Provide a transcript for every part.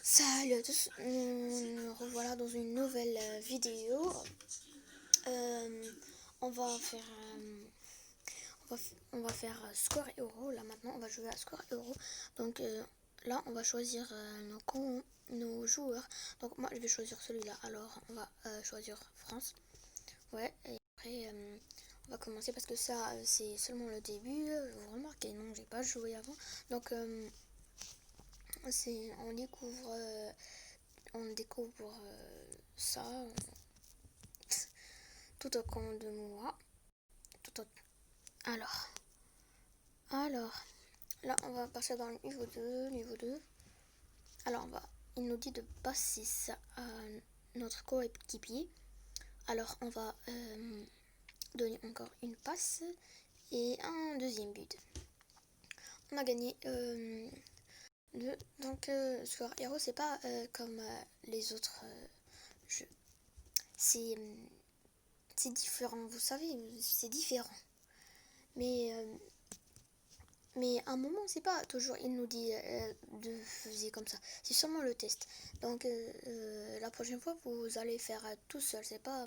Salut à tous, nous revoilà dans une nouvelle vidéo. On va faire, on va faire Score Hero. Là maintenant, on va jouer à Score Hero. Donc là, on va choisir nos joueurs. Donc moi, je vais choisir celui-là. Alors, on va choisir France. Ouais. Et après, on va commencer parce que ça, c'est seulement le début. Vous remarquez, non, j'ai pas joué avant. Donc on découvre ça tout au compte de moi. Alors, là on va passer dans le niveau 2. Alors il nous dit de passer ça à notre coéquipier. Alors on va donner encore une passe et un deuxième but. On a gagné 2. Donc Score Hero, c'est pas comme les autres jeux. C'est différent, vous savez, c'est différent. Mais à un moment, c'est pas toujours, il nous dit de faire comme ça. C'est seulement le test. Donc la prochaine fois, vous allez faire tout seul. C'est pas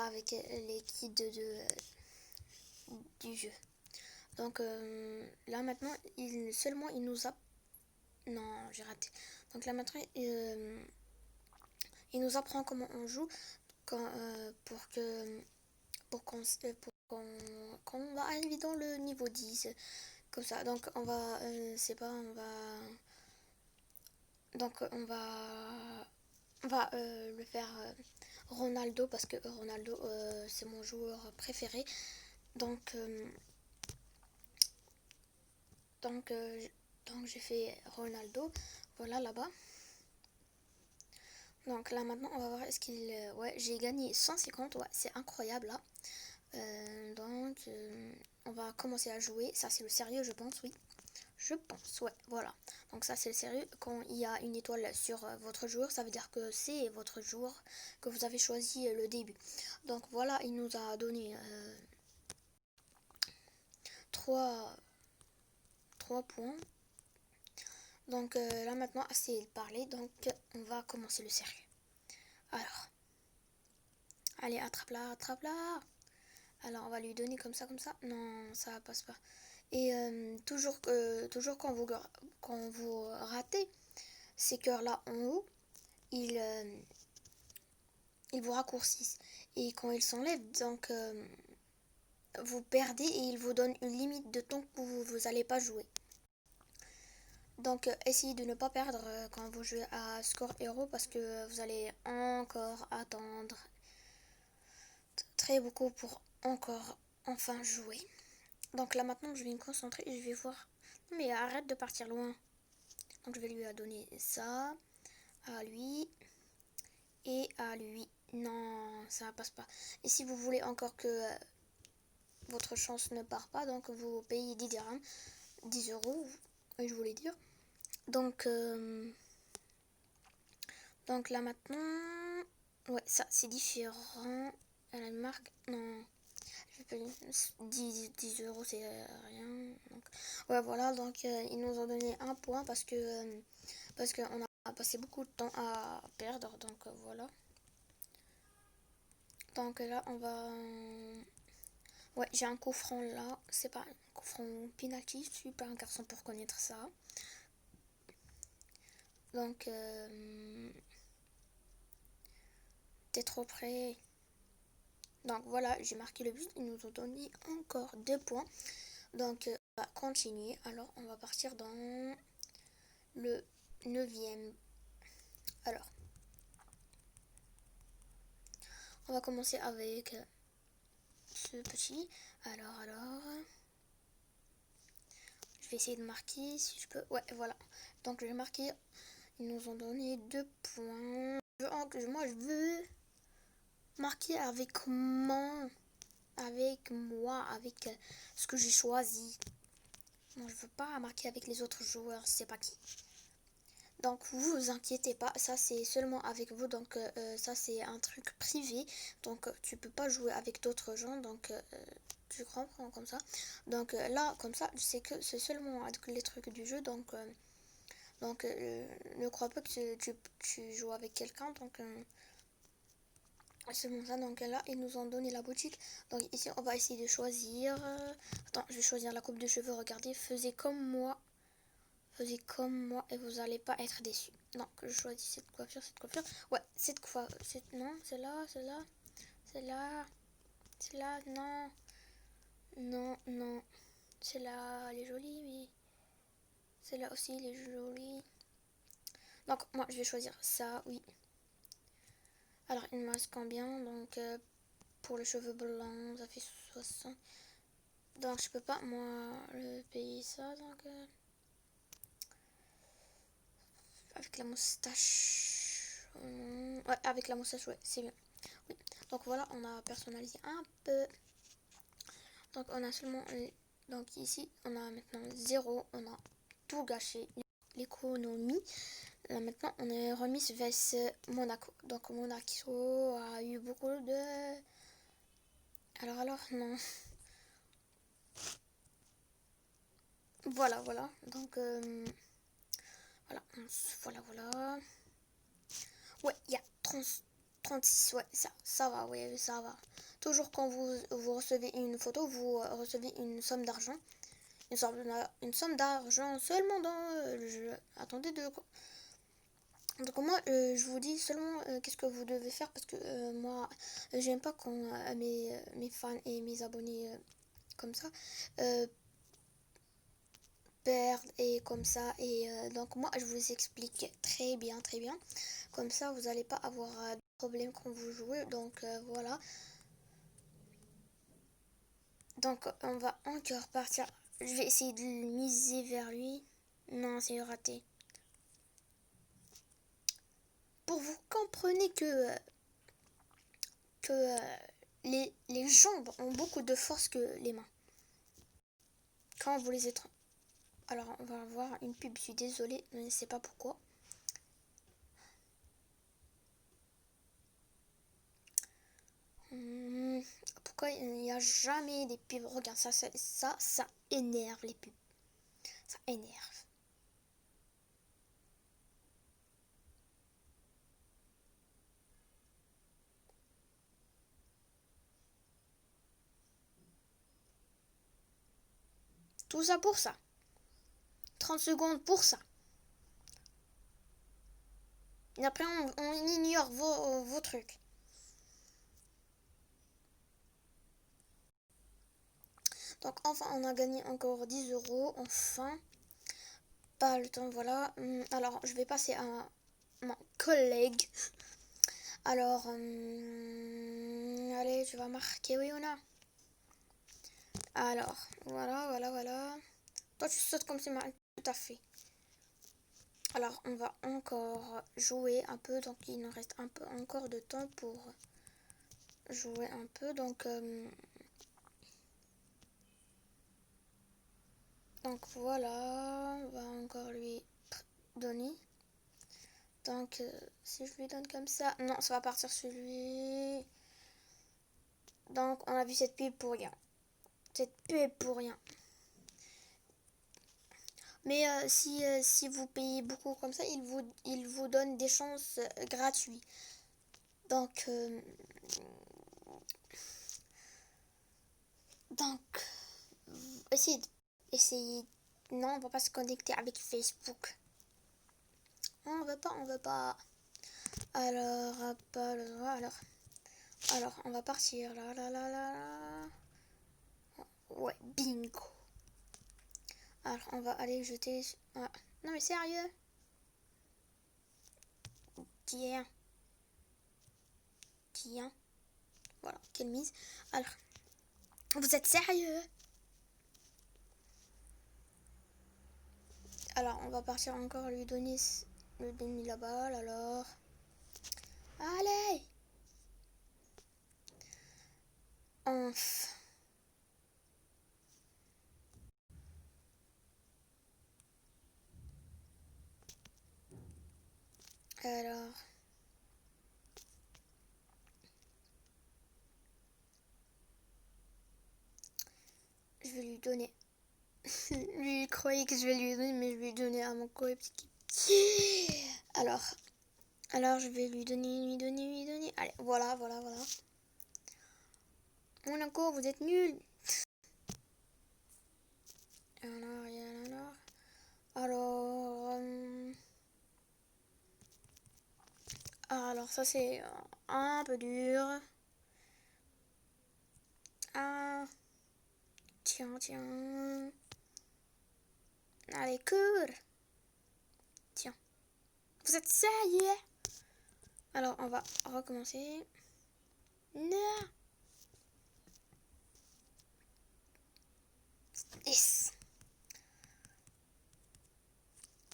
avec les guides du jeu. Donc là maintenant, il nous a... Non, j'ai raté. Donc là maintenant, il nous apprend comment on joue pour qu'on va arriver dans le niveau 10 comme ça. Donc on va le faire Ronaldo parce que Ronaldo c'est mon joueur préféré. Donc j'ai fait Ronaldo, voilà là-bas. Donc là maintenant on va voir est-ce qu'il... ouais, j'ai gagné 150, ouais, c'est incroyable là. On va commencer à jouer. Ça c'est le sérieux, je pense, oui. Je pense, ouais, voilà. Donc ça c'est le sérieux. Quand il y a une étoile sur votre joueur, ça veut dire que c'est votre joueur que vous avez choisi le début. Donc voilà, il nous a donné 3 points. Donc là maintenant, assez de parler. Donc on va commencer le sérieux. Alors, allez, attrape-la, attrape-la. Alors on va lui donner comme ça. Non, ça passe pas. Et toujours quand vous ratez ces cœurs là en haut, ils vous raccourcissent. Et quand ils s'enlèvent, donc vous perdez et ils vous donnent une limite de temps que vous n'allez pas jouer. Donc essayez de ne pas perdre quand vous jouez à Score Hero parce que vous allez encore attendre très beaucoup pour encore enfin jouer. Donc là maintenant je vais me concentrer et je vais voir. Non mais arrête de partir loin. Donc je vais lui donner ça à lui et à lui. Non, ça passe pas. Et si vous voulez encore que votre chance ne part pas, donc vous payez 10 dirhams, 10 euros, je voulais dire. Donc là maintenant, ouais, ça c'est différent. Elle a une marque, non, je vais payer 10 euros, c'est rien. Donc, ouais, voilà, donc ils nous ont donné un point parce qu'on a passé beaucoup de temps à perdre, donc voilà. Donc là, on va... Ouais, j'ai un coup franc là. C'est pas un coup franc penalty. Je suis pas un garçon pour connaître ça. Donc, t'es trop près. Donc voilà, j'ai marqué le but. Ils nous ont donné encore 2 points. Donc, on va continuer. Alors, on va partir dans le 9e. Alors, on va commencer avec ce petit. Alors, je vais essayer de marquer si je peux. Ouais, voilà. Donc, j'ai marqué. Ils nous ont donné 2 points. Moi, je veux marquer avec moi, avec ce que j'ai choisi. Moi, je veux pas marquer avec les autres joueurs, c'est pas qui. Donc, vous inquiétez pas, ça c'est seulement avec vous. Donc, ça c'est un truc privé. Donc, tu peux pas jouer avec d'autres gens. Donc, tu comprends comme ça. Donc, là, comme ça, je sais que c'est seulement avec les trucs du jeu. Donc Donc, ne crois pas que tu joues avec quelqu'un. Donc, c'est bon ça. Donc là, ils nous ont donné la boutique. Donc ici, on va essayer de choisir. Attends, je vais choisir la coupe de cheveux. Regardez, faisez comme moi. Faisez comme moi et vous n'allez pas être déçus. Donc, je choisis cette coiffure, cette coiffure. Ouais, cette coiffure. Non, c'est là, c'est là. C'est là. C'est là, non. Non, non. C'est là, elle est jolie, oui. C'est là aussi, elle est jolie. Donc, moi, je vais choisir ça, oui. Alors, il me reste combien? Donc, pour les cheveux blancs, ça fait 60. Donc, je peux pas, moi, le payer ça. Donc, avec la moustache. Ouais, avec la moustache, ouais, c'est bien. Oui. Donc, voilà, on a personnalisé un peu. Donc, on a seulement. Donc, ici, on a maintenant 0. On a tout gâché. L'économie. Là, maintenant, on est remise vers Monaco. Donc, Monaco a eu beaucoup de. Alors, non. Voilà, voilà. Donc, voilà, voilà. Ouais, il y a 36, ouais, ça va, ouais, ça va. Toujours quand vous recevez une photo, vous recevez une somme d'argent. Une somme d'argent seulement dans le jeu. Attendez de quoi. Donc moi, je vous dis seulement qu'est-ce que vous devez faire parce que moi, j'aime pas quand mes fans et mes abonnés comme ça euh, perdre et comme ça et donc moi je vous explique très bien comme ça vous n'allez pas avoir de problème quand vous jouez donc voilà donc on va encore partir, je vais essayer de le miser vers lui. Non, c'est raté. Pour vous comprenez que les jambes ont beaucoup de force que les mains quand vous les êtes. Alors on va avoir une pub, je suis désolée, je ne sais pas pourquoi. Pourquoi il n'y a jamais des pubs? Regarde, ça énerve les pubs. Ça énerve. Tout ça pour ça. 30 secondes pour ça. Et après, on ignore vos trucs. Donc, enfin, on a gagné encore 10 euros. Enfin. Pas le temps, voilà. Alors, je vais passer à mon collègue. Alors, allez, tu vas marquer, oui ou non? Alors, voilà. Toi, tu sautes comme c'est mal. Tout à fait. Alors, on va encore jouer un peu. Donc, il nous reste un peu encore de temps pour jouer un peu. Donc voilà, on va encore lui donner. Donc, si je lui donne comme ça... Non, ça va partir sur lui. Donc, on a vu cette pub pour rien. Cette pub pour rien. Mais si vous payez beaucoup comme ça, il vous donne des chances gratuites. Donc, donc, essayez. Essayez. Non, on va pas se connecter avec Facebook. On veut pas, on veut pas. Alors, pas le droit. Alors, on va partir. Là. Ouais, bingo. Alors, on va aller jeter. Ah. Non, mais sérieux? Tiens. Voilà, quelle mise. Alors, vous êtes sérieux? Alors, on va partir encore lui donner la balle. Alors, allez. Enfin. Alors, je vais lui donner. Lui, il croyait que je vais lui donner, mais je vais lui donner à mon coéquipier. Alors, je vais lui donner. Allez, voilà. Monaco, vous êtes nuls. Alors, ça c'est un peu dur. Ah, tiens. Allez, cours. Tiens. Vous êtes sérieux? Alors, on va recommencer. Non. Yes.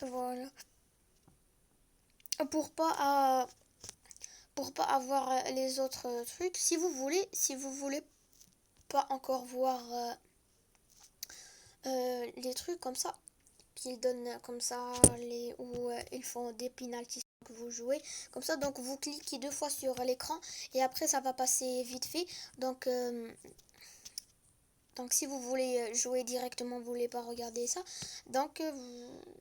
Voilà. Pour pas avoir les autres trucs, si vous voulez pas encore voir les trucs comme ça, qu'ils donnent comme ça, où ils font des penalties que vous jouez comme ça, donc vous cliquez 2 fois sur l'écran et après ça va passer vite fait. Donc si vous voulez jouer directement, vous voulez pas regarder ça, donc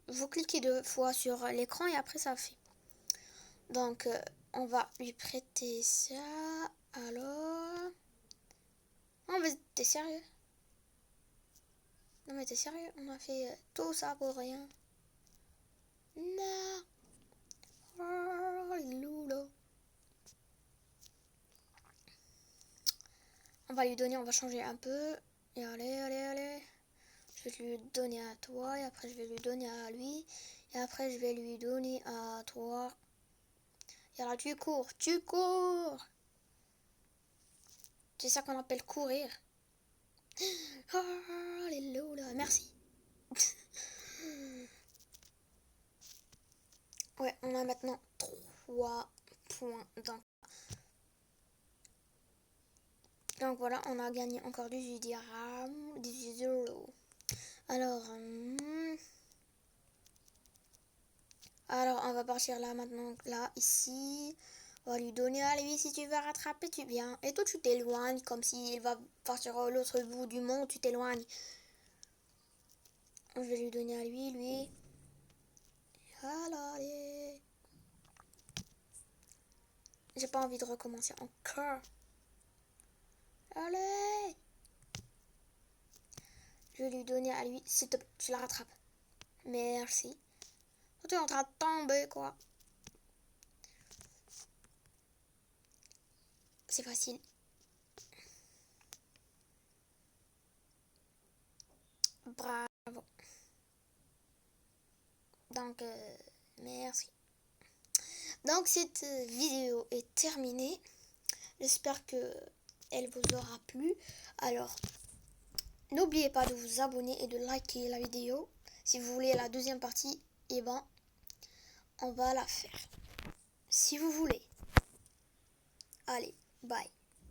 vous cliquez 2 fois sur l'écran et après ça fait. Donc on va lui prêter ça. Alors, oh mais t'es sérieux? Non mais t'es sérieux? On a fait tout ça pour rien? Non. Oh, on va lui donner, on va changer un peu. Et allez. Je vais lui donner à toi et après je vais lui donner à lui. Et après je vais lui donner à toi. Et là tu cours. C'est ça qu'on appelle courir. Alléluia, merci. Ouais, on a maintenant 3 points. Donc voilà, on a gagné encore du dirham, du euro. Alors, on va partir là maintenant, là, ici. On va lui donner à lui, si tu veux rattraper, tu viens. Et toi, tu t'éloignes, comme s'il va partir à l'autre bout du monde, tu t'éloignes. Je vais lui donner à lui. Alors, allez. J'ai pas envie de recommencer encore. Allez. Je vais lui donner à lui, s'il te plaît, tu la rattrapes. Merci. Tu es en train de tomber, quoi. C'est facile. Bravo. Donc, merci. Donc, cette vidéo est terminée. J'espère que elle vous aura plu. Alors, n'oubliez pas de vous abonner et de liker la vidéo. Si vous voulez la deuxième partie, eh ben, on va la faire. Si vous voulez. Allez, bye.